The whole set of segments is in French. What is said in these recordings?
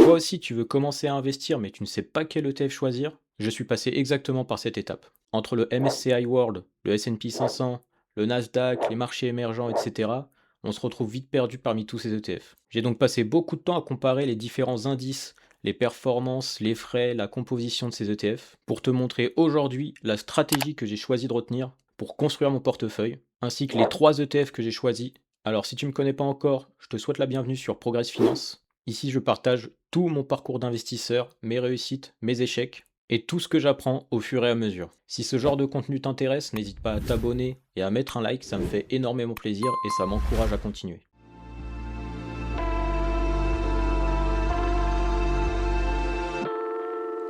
Toi aussi, tu veux commencer à investir, mais tu ne sais pas quel ETF choisir? Je suis passé exactement par cette étape. Entre le MSCI World, le S&P 500, le Nasdaq, les marchés émergents, etc., on se retrouve vite perdu parmi tous ces ETF. J'ai donc passé beaucoup de temps à comparer les différents indices, les performances, les frais, la composition de ces ETF, pour te montrer aujourd'hui la stratégie que j'ai choisi de retenir pour construire mon portefeuille, ainsi que les 3 ETF que j'ai choisis. Alors si tu ne me connais pas encore, je te souhaite la bienvenue sur Progress Finance. Ici, je partage tout mon parcours d'investisseur, mes réussites, mes échecs, et tout ce que j'apprends au fur et à mesure. Si ce genre de contenu t'intéresse, n'hésite pas à t'abonner et à mettre un like, ça me fait énormément plaisir et ça m'encourage à continuer.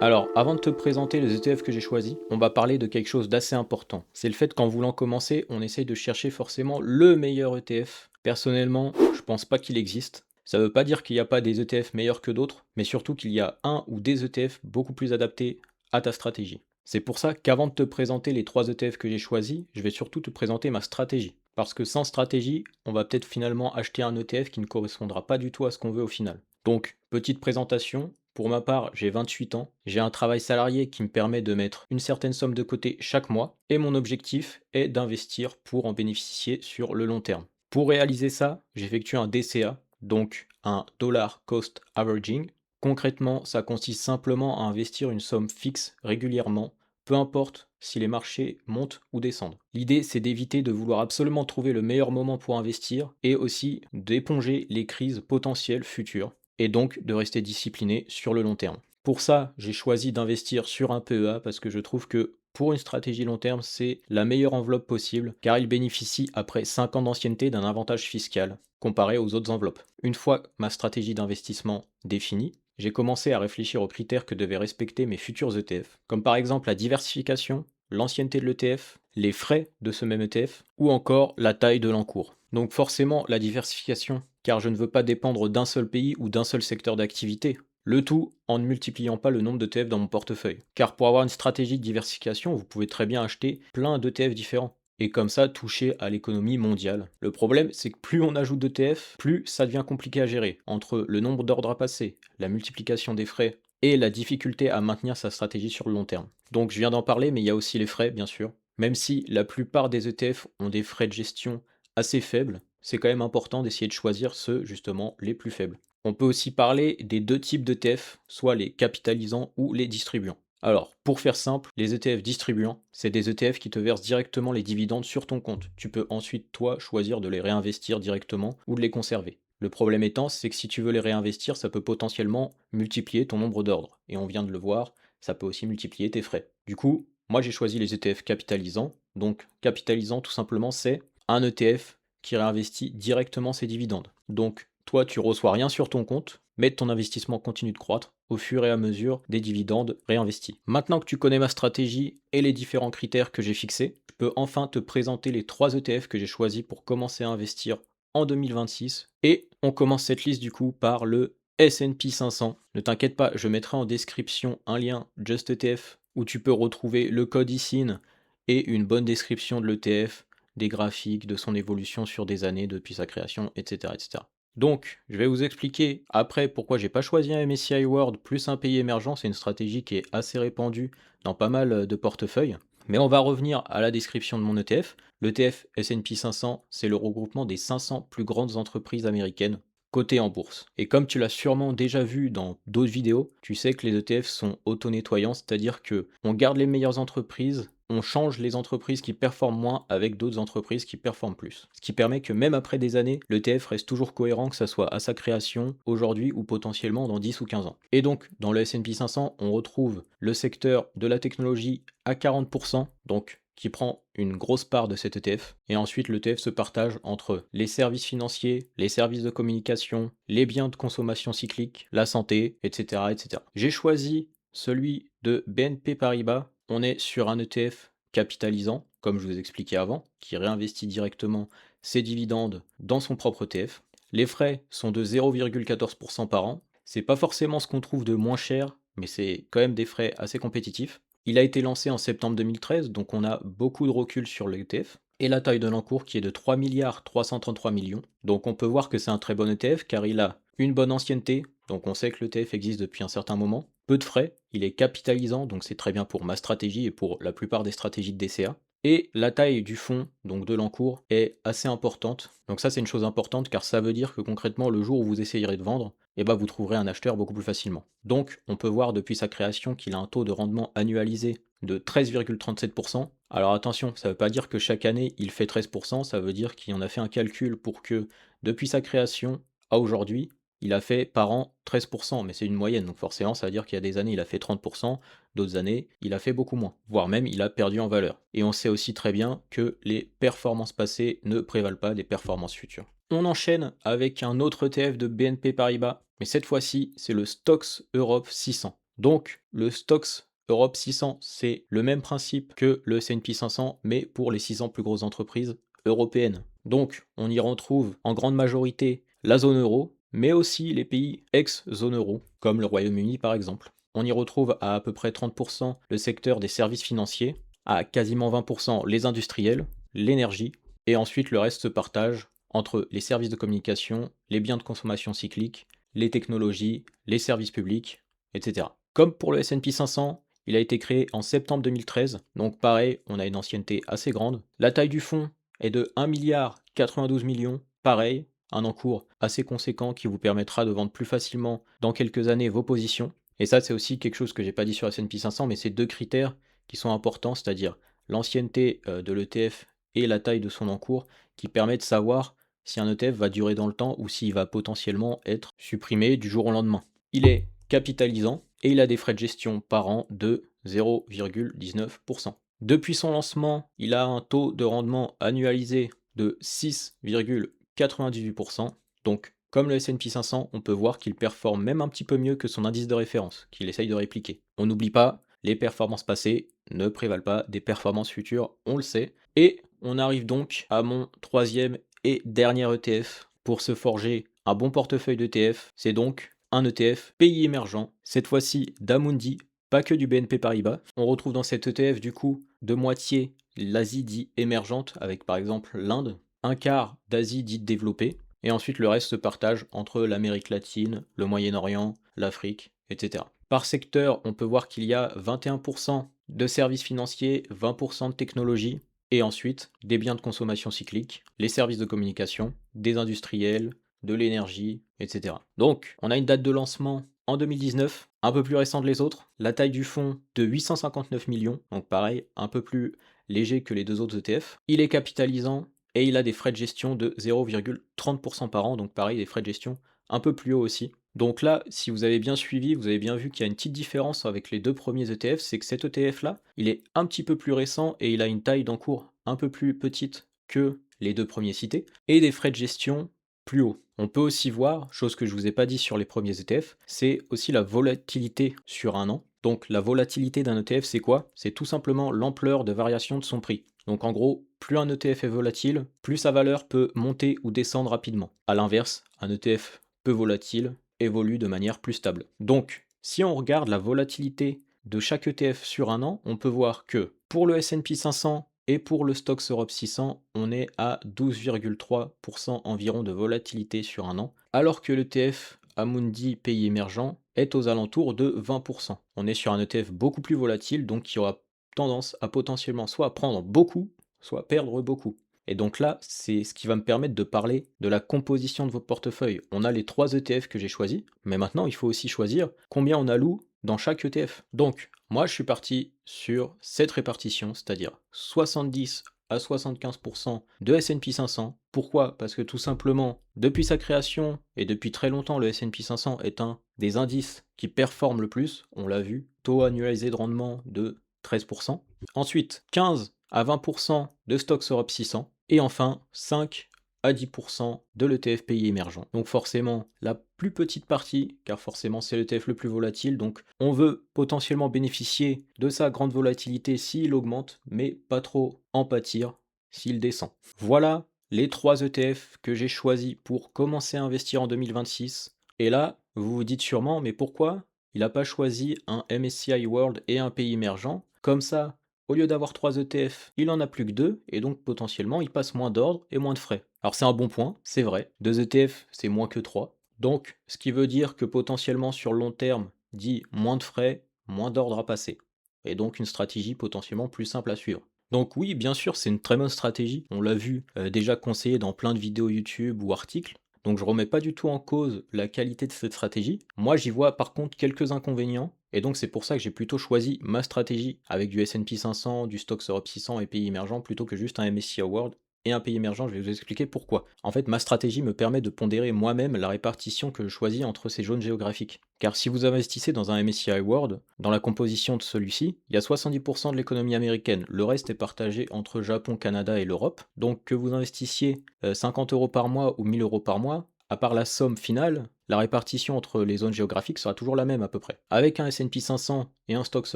Alors, avant de te présenter les ETF que j'ai choisis, on va parler de quelque chose d'assez important. C'est le fait qu'en voulant commencer, on essaye de chercher forcément le meilleur ETF. Personnellement, je pense pas qu'il existe. Ça veut pas dire qu'il n'y a pas des ETF meilleurs que d'autres, mais surtout qu'il y a un ou des ETF beaucoup plus adaptés à ta stratégie. C'est pour ça qu'avant de te présenter les 3 ETF que j'ai choisis, je vais surtout te présenter ma stratégie. Parce que sans stratégie, on va peut-être finalement acheter un ETF qui ne correspondra pas du tout à ce qu'on veut au final. Donc, petite présentation. Pour ma part, j'ai 28 ans, j'ai un travail salarié qui me permet de mettre une certaine somme de côté chaque mois, et mon objectif est d'investir pour en bénéficier sur le long terme. Pour réaliser ça, j'effectue un DCA, donc un Dollar Cost Averaging. Concrètement, ça consiste simplement à investir une somme fixe régulièrement, peu importe si les marchés montent ou descendent. L'idée, c'est d'éviter de vouloir absolument trouver le meilleur moment pour investir et aussi d'éponger les crises potentielles futures et donc de rester discipliné sur le long terme. Pour ça, j'ai choisi d'investir sur un PEA parce que je trouve que pour une stratégie long terme, c'est la meilleure enveloppe possible car il bénéficie après 5 ans d'ancienneté d'un avantage fiscal comparé aux autres enveloppes. Une fois ma stratégie d'investissement définie, j'ai commencé à réfléchir aux critères que devaient respecter mes futurs ETF, comme par exemple la diversification, l'ancienneté de l'ETF, les frais de ce même ETF, ou encore la taille de l'encours. Donc forcément la diversification, car je ne veux pas dépendre d'un seul pays ou d'un seul secteur d'activité. Le tout en ne multipliant pas le nombre d'ETF dans mon portefeuille. Car pour avoir une stratégie de diversification, vous pouvez très bien acheter plein d'ETF différents et comme ça toucher à l'économie mondiale. Le problème, c'est que plus on ajoute d'ETF, plus ça devient compliqué à gérer. Entre le nombre d'ordres à passer, la multiplication des frais et la difficulté à maintenir sa stratégie sur le long terme. Donc je viens d'en parler, mais il y a aussi les frais, bien sûr. Même si la plupart des ETF ont des frais de gestion assez faibles, c'est quand même important d'essayer de choisir ceux justement les plus faibles. On peut aussi parler des 2 types d'ETF, soit les capitalisants ou les distribuants. Alors, pour faire simple, les ETF distribuants, c'est des ETF qui te versent directement les dividendes sur ton compte. Tu peux ensuite, toi, choisir de les réinvestir directement ou de les conserver. Le problème étant, c'est que si tu veux les réinvestir, ça peut potentiellement multiplier ton nombre d'ordres. Et on vient de le voir, ça peut aussi multiplier tes frais. Du coup, moi j'ai choisi les ETF capitalisants. Donc, capitalisant, tout simplement, c'est un ETF qui réinvestit directement ses dividendes. Donc, toi, tu reçois rien sur ton compte, mais ton investissement continue de croître au fur et à mesure des dividendes réinvestis. Maintenant que tu connais ma stratégie et les différents critères que j'ai fixés, je peux enfin te présenter les 3 ETF que j'ai choisis pour commencer à investir en 2026. Et on commence cette liste du coup par le S&P 500. Ne t'inquiète pas, je mettrai en description un lien Just ETF où tu peux retrouver le code ISIN et une bonne description de l'ETF, des graphiques, de son évolution sur des années depuis sa création, etc. etc. Donc, je vais vous expliquer après pourquoi j'ai pas choisi un MSCI World plus un pays émergent, c'est une stratégie qui est assez répandue dans pas mal de portefeuilles. Mais on va revenir à la description de mon ETF. L'ETF S&P 500, c'est le regroupement des 500 plus grandes entreprises américaines cotées en bourse. Et comme tu l'as sûrement déjà vu dans d'autres vidéos, tu sais que les ETF sont auto-nettoyants, c'est-à-dire que on garde les meilleures entreprises, on change les entreprises qui performent moins avec d'autres entreprises qui performent plus. Ce qui permet que même après des années, l'ETF reste toujours cohérent, que ça soit à sa création, aujourd'hui ou potentiellement dans 10 ou 15 ans. Et donc, dans le S&P 500, on retrouve le secteur de la technologie à 40%, donc qui prend une grosse part de cet ETF. Et ensuite, l'ETF se partage entre les services financiers, les services de communication, les biens de consommation cyclique, la santé, etc. etc. J'ai choisi celui de BNP Paribas. On est sur un ETF capitalisant, comme je vous expliquais avant, qui réinvestit directement ses dividendes dans son propre ETF. Les frais sont de 0,14% par an. C'est pas forcément ce qu'on trouve de moins cher, mais c'est quand même des frais assez compétitifs. Il a été lancé en septembre 2013, donc on a beaucoup de recul sur l'ETF. Et la taille de l'encours qui est de 3 milliards 333 millions. Donc on peut voir que c'est un très bon ETF car il a une bonne ancienneté, donc on sait que l'ETF existe depuis un certain moment. Peu de frais, il est capitalisant, donc c'est très bien pour ma stratégie et pour la plupart des stratégies de DCA. Et la taille du fonds, donc de l'encours, est assez importante. Donc ça c'est une chose importante car ça veut dire que concrètement le jour où vous essayerez de vendre, eh ben, vous trouverez un acheteur beaucoup plus facilement. Donc on peut voir depuis sa création qu'il a un taux de rendement annualisé de 13,37%. Alors attention, ça ne veut pas dire que chaque année il fait 13%, ça veut dire qu'il en a fait un calcul pour que depuis sa création à aujourd'hui, il a fait par an 13%, mais c'est une moyenne, donc forcément ça veut dire qu'il y a des années il a fait 30%, d'autres années il a fait beaucoup moins, voire même il a perdu en valeur. Et on sait aussi très bien que les performances passées ne prévalent pas des performances futures. On enchaîne avec un autre ETF de BNP Paribas, mais cette fois-ci c'est le Stoxx Europe 600. Donc le Stoxx Europe 600, c'est le même principe que le S&P 500, mais pour les 600 plus grosses entreprises européennes. Donc on y retrouve en grande majorité la zone euro, mais aussi les pays ex-zone euro, comme le Royaume-Uni par exemple. On y retrouve à peu près 30% le secteur des services financiers, à quasiment 20% les industriels, l'énergie, et ensuite le reste se partage entre les services de communication, les biens de consommation cyclique, les technologies, les services publics, etc. Comme pour le S&P 500, il a été créé en septembre 2013, donc pareil, on a une ancienneté assez grande. La taille du fonds est de 1,92 milliard, pareil, un encours assez conséquent qui vous permettra de vendre plus facilement dans quelques années vos positions. Et ça, c'est aussi quelque chose que j'ai pas dit sur S&P 500, mais c'est deux critères qui sont importants, c'est-à-dire l'ancienneté de l'ETF et la taille de son encours, qui permet de savoir si un ETF va durer dans le temps ou s'il va potentiellement être supprimé du jour au lendemain. Il est capitalisant et il a des frais de gestion par an de 0,19%. Depuis son lancement, il a un taux de rendement annualisé de 6,98%. Donc, comme le S&P 500, on peut voir qu'il performe même un petit peu mieux que son indice de référence, qu'il essaye de répliquer. On n'oublie pas, les performances passées ne prévalent pas des performances futures, on le sait. Et on arrive donc à mon troisième et dernier ETF pour se forger un bon portefeuille d'ETF. C'est donc un ETF pays émergent, cette fois-ci d'Amundi, pas que du BNP Paribas. On retrouve dans cet ETF du coup de moitié l'Asie dite émergente, avec par exemple l'Inde, un quart d'Asie dite développée, et ensuite le reste se partage entre l'Amérique latine, le Moyen-Orient, l'Afrique, etc. Par secteur, on peut voir qu'il y a 21% de services financiers, 20% de technologie, et ensuite des biens de consommation cyclique, les services de communication, des industriels, de l'énergie, etc. Donc, on a une date de lancement en 2019, un peu plus récente que les autres, la taille du fonds de 859 millions, donc pareil, un peu plus léger que les deux autres ETF. Il est capitalisant et il a des frais de gestion de 0,30% par an, donc pareil, des frais de gestion un peu plus hauts aussi. Donc là, si vous avez bien suivi, vous avez bien vu qu'il y a une petite différence avec les deux premiers ETF, c'est que cet ETF-là, il est un petit peu plus récent et il a une taille d'encours un peu plus petite que les deux premiers cités, et des frais de gestion plus hauts. On peut aussi voir, chose que je vous ai pas dit sur les premiers ETF, c'est aussi la volatilité sur un an. Donc la volatilité d'un ETF, c'est quoi? C'est tout simplement l'ampleur de variation de son prix. Donc en gros, plus un ETF est volatile, plus sa valeur peut monter ou descendre rapidement. A l'inverse, un ETF peu volatile évolue de manière plus stable. Donc, si on regarde la volatilité de chaque ETF sur un an, on peut voir que pour le S&P 500 et pour le Stoxx Europe 600, on est à 12,3% environ de volatilité sur un an, alors que l'ETF Amundi Pays Émergents est aux alentours de 20%. On est sur un ETF beaucoup plus volatile, donc qui aura tendance à potentiellement soit prendre beaucoup, soit perdre beaucoup. Et donc là, c'est ce qui va me permettre de parler de la composition de votre portefeuille. On a les 3 ETF que j'ai choisis, mais maintenant il faut aussi choisir combien on alloue dans chaque ETF. Donc, moi je suis parti sur cette répartition, c'est-à-dire 70 à 75% de S&P 500. Pourquoi? Parce que tout simplement, depuis sa création et depuis très longtemps, le S&P 500 est un des indices qui performe le plus. On l'a vu, taux annualisé de rendement de 13%. Ensuite, 15 à 20% de Stoxx Europe 600. Et enfin, 5 à 10% de l'ETF pays émergent. Donc forcément, la plus petite partie, car forcément c'est l'ETF le plus volatile, donc on veut potentiellement bénéficier de sa grande volatilité s'il augmente, mais pas trop en pâtir s'il descend. Voilà les 3 ETF que j'ai choisis pour commencer à investir en 2026. Et là, vous vous dites sûrement, mais pourquoi il n'a pas choisi un MSCI World et un pays émergent? Comme ça, au lieu d'avoir 3 ETF, il en a plus que 2, et donc potentiellement il passe moins d'ordre et moins de frais. Alors c'est un bon point, c'est vrai, 2 ETF c'est moins que 3. Donc, ce qui veut dire que potentiellement sur le long terme, dit moins de frais, moins d'ordres à passer. Et donc une stratégie potentiellement plus simple à suivre. Donc oui, bien sûr, c'est une très bonne stratégie. On l'a vu déjà conseillé dans plein de vidéos YouTube ou articles. Donc je remets pas du tout en cause la qualité de cette stratégie. Moi, j'y vois par contre quelques inconvénients. Et donc c'est pour ça que j'ai plutôt choisi ma stratégie avec du S&P 500, du Stoxx Europe 600 et pays émergents plutôt que juste un MSCI World et un pays émergent. Je vais vous expliquer pourquoi. En fait, ma stratégie me permet de pondérer moi-même la répartition que je choisis entre ces zones géographiques. Car si vous investissez dans un MSCI World, dans la composition de celui-ci, il y a 70% de l'économie américaine. Le reste est partagé entre Japon, Canada et l'Europe. Donc que vous investissiez 50 euros par mois ou 1000 euros par mois, à part la somme finale, la répartition entre les zones géographiques sera toujours la même à peu près. Avec un S&P 500 et un Stoxx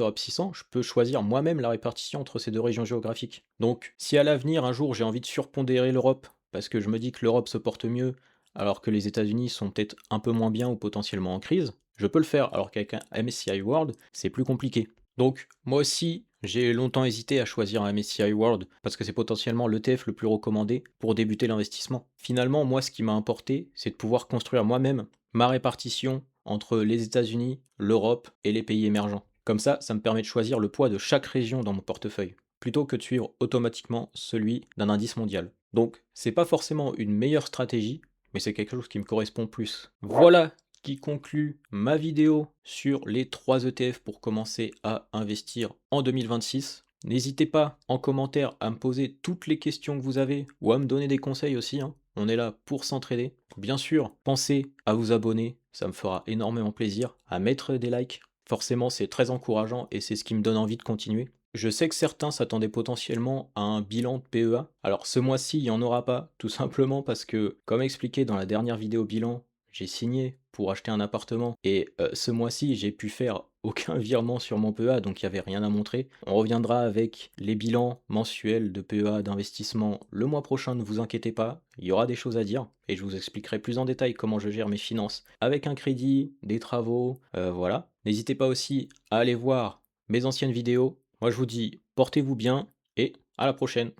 Europe 600, je peux choisir moi-même la répartition entre ces deux régions géographiques. Donc, si à l'avenir, un jour, j'ai envie de surpondérer l'Europe, parce que je me dis que l'Europe se porte mieux, alors que les États-Unis sont peut-être un peu moins bien ou potentiellement en crise, je peux le faire, alors qu'avec un MSCI World, c'est plus compliqué. Donc, moi aussi, j'ai longtemps hésité à choisir un MSCI World parce que c'est potentiellement l'ETF le plus recommandé pour débuter l'investissement. Finalement, moi, ce qui m'a importé, c'est de pouvoir construire moi-même ma répartition entre les États-Unis, l'Europe et les pays émergents. Comme ça me permet de choisir le poids de chaque région dans mon portefeuille, plutôt que de suivre automatiquement celui d'un indice mondial. Donc, c'est pas forcément une meilleure stratégie, mais c'est quelque chose qui me correspond plus. Voilà qui conclut ma vidéo sur les 3 ETF pour commencer à investir en 2026. N'hésitez pas en commentaire à me poser toutes les questions que vous avez ou à me donner des conseils aussi, hein. On est là pour s'entraider. Bien sûr, pensez à vous abonner, ça me fera énormément plaisir, à mettre des likes. Forcément, c'est très encourageant et c'est ce qui me donne envie de continuer. Je sais que certains s'attendaient potentiellement à un bilan de PEA. Alors ce mois-ci, il n'y en aura pas, tout simplement parce que, comme expliqué dans la dernière vidéo bilan, j'ai signé pour acheter un appartement et ce mois-ci, j'ai pu faire aucun virement sur mon PEA, donc il n'y avait rien à montrer. On reviendra avec les bilans mensuels de PEA d'investissement le mois prochain, ne vous inquiétez pas, il y aura des choses à dire et je vous expliquerai plus en détail comment je gère mes finances avec un crédit, des travaux, voilà. N'hésitez pas aussi à aller voir mes anciennes vidéos. Moi je vous dis portez-vous bien et à la prochaine.